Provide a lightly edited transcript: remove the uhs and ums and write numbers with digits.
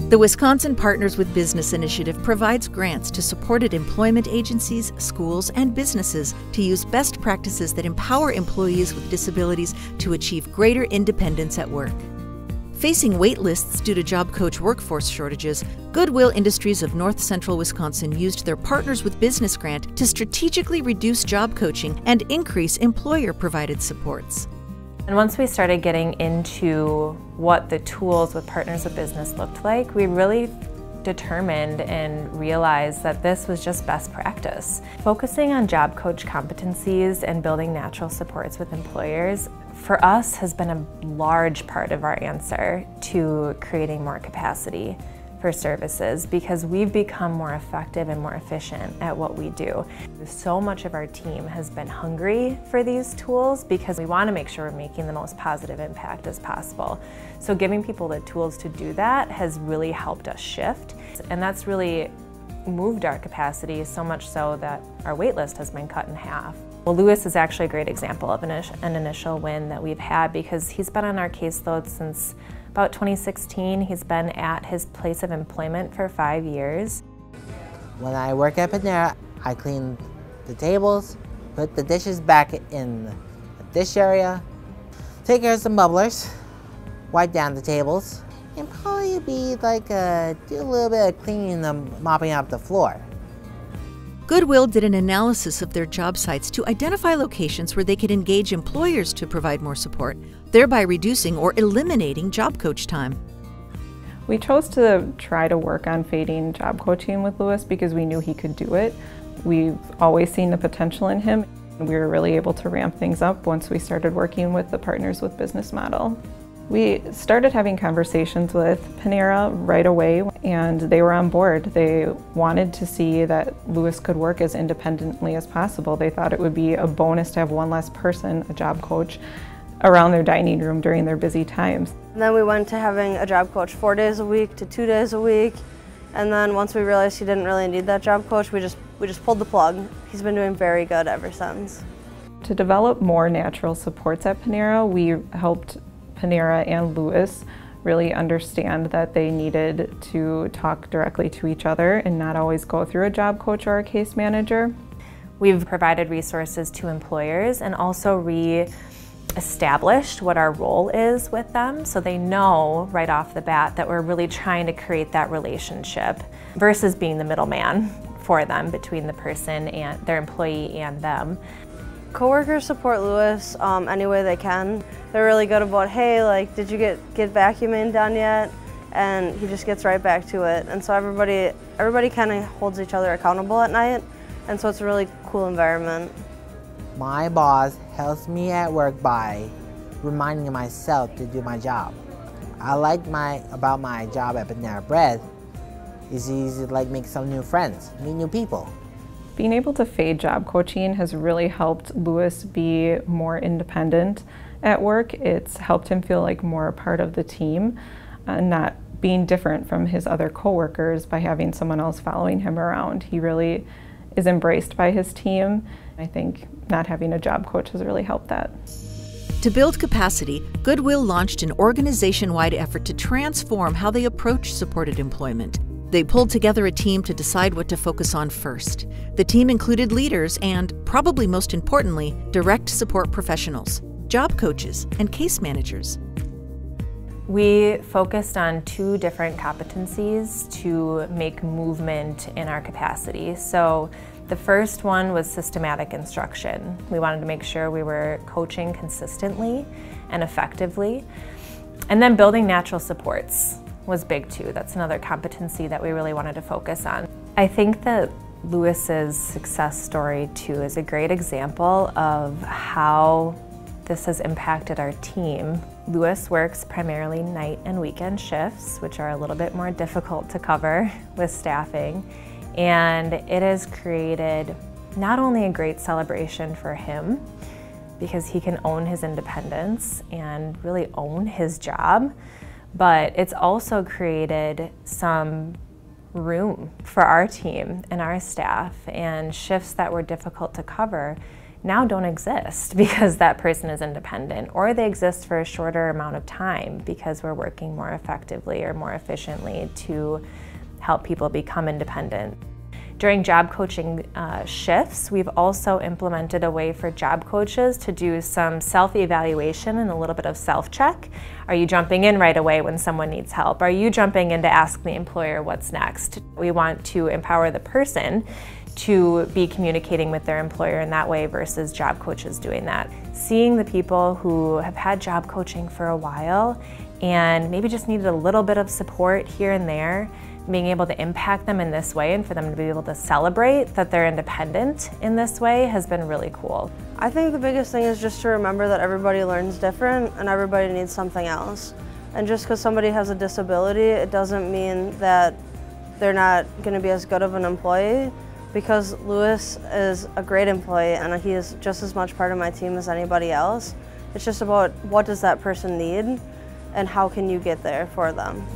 The Wisconsin Partners with Business Initiative provides grants to supported employment agencies, schools, and businesses to use best practices that empower employees with disabilities to achieve greater independence at work. Facing wait lists due to job coach workforce shortages, Goodwill Industries of North Central Wisconsin used their Partners with Business grant to strategically reduce job coaching and increase employer-provided supports. And once we started getting into what the tools with Partners with Business looked like, we really determined and realized that this was just best practice. Focusing on job coach competencies and building natural supports with employers, for us, has been a large part of our answer to creating more capacity for services, because we've become more effective and more efficient at what we do. So much of our team has been hungry for these tools because we want to make sure we're making the most positive impact as possible. So giving people the tools to do that has really helped us shift, and that's really moved our capacity so much so that our wait list has been cut in half. Well, Lewis is actually a great example of an initial win that we've had, because he's been on our caseload since about 2016. He's been at his place of employment for 5 years. When I work at Panera, I clean the tables, put the dishes back in the dish area, take care of some bubblers, wipe down the tables, and probably be like do a little bit of cleaning and mopping up the floor. Goodwill did an analysis of their job sites to identify locations where they could engage employers to provide more support, thereby reducing or eliminating job coach time. We chose to try to work on fading job coaching with Lewis because we knew he could do it. We've always seen the potential in him. We were really able to ramp things up once we started working with the Partners with Business model. We started having conversations with Panera right away, and they were on board. They wanted to see that Lewis could work as independently as possible. They thought it would be a bonus to have one less person, a job coach, around their dining room during their busy times. And then we went to having a job coach 4 days a week to 2 days a week. And then once we realized he didn't really need that job coach, we just pulled the plug. He's been doing very good ever since. To develop more natural supports at Panera, we helped Panera and Lewis really understand that they needed to talk directly to each other and not always go through a job coach or a case manager. We've provided resources to employers and also re-established what our role is with them, so they know right off the bat that we're really trying to create that relationship versus being the middleman for them between the person and their employee and them. Coworkers support Lewis any way they can. They're really good about, hey, like, did you get vacuuming done yet? And he just gets right back to it. And so everybody kind of holds each other accountable at night, and so it's a really cool environment. My boss helps me at work by reminding myself to do my job. I like about my job at Panera Bread is easy to make some new friends, meet new people. Being able to fade job coaching has really helped Lewis be more independent at work. It's helped him feel like more a part of the team, not being different from his other coworkers by having someone else following him around. He really is embraced by his team. I think not having a job coach has really helped that. To build capacity, Goodwill launched an organization-wide effort to transform how they approach supported employment. They pulled together a team to decide what to focus on first. The team included leaders and, probably most importantly, direct support professionals, job coaches, and case managers. We focused on 2 different competencies to make movement in our capacity. So the first one was systematic instruction. We wanted to make sure we were coaching consistently and effectively. And then building natural supports was big too. That's another competency that we really wanted to focus on. I think that Lewis's success story too is a great example of how this has impacted our team. Lewis works primarily night and weekend shifts, which are a little bit more difficult to cover with staffing. And it has created not only a great celebration for him, because he can own his independence and really own his job, but it's also created some room for our team and our staff, and shifts that were difficult to cover now don't exist because that person is independent, or they exist for a shorter amount of time because we're working more effectively or more efficiently to help people become independent. During job coaching shifts, we've also implemented a way for job coaches to do some self-evaluation and a little bit of self-check. Are you jumping in right away when someone needs help? Are you jumping in to ask the employer what's next? We want to empower the person to be communicating with their employer in that way versus job coaches doing that. Seeing the people who have had job coaching for a while and maybe just needed a little bit of support here and there, being able to impact them in this way and for them to be able to celebrate that they're independent in this way has been really cool. I think the biggest thing is just to remember that everybody learns different and everybody needs something else. And just because somebody has a disability, it doesn't mean that they're not going to be as good of an employee, because Lewis is a great employee and he is just as much part of my team as anybody else. It's just about what does that person need and how can you get there for them.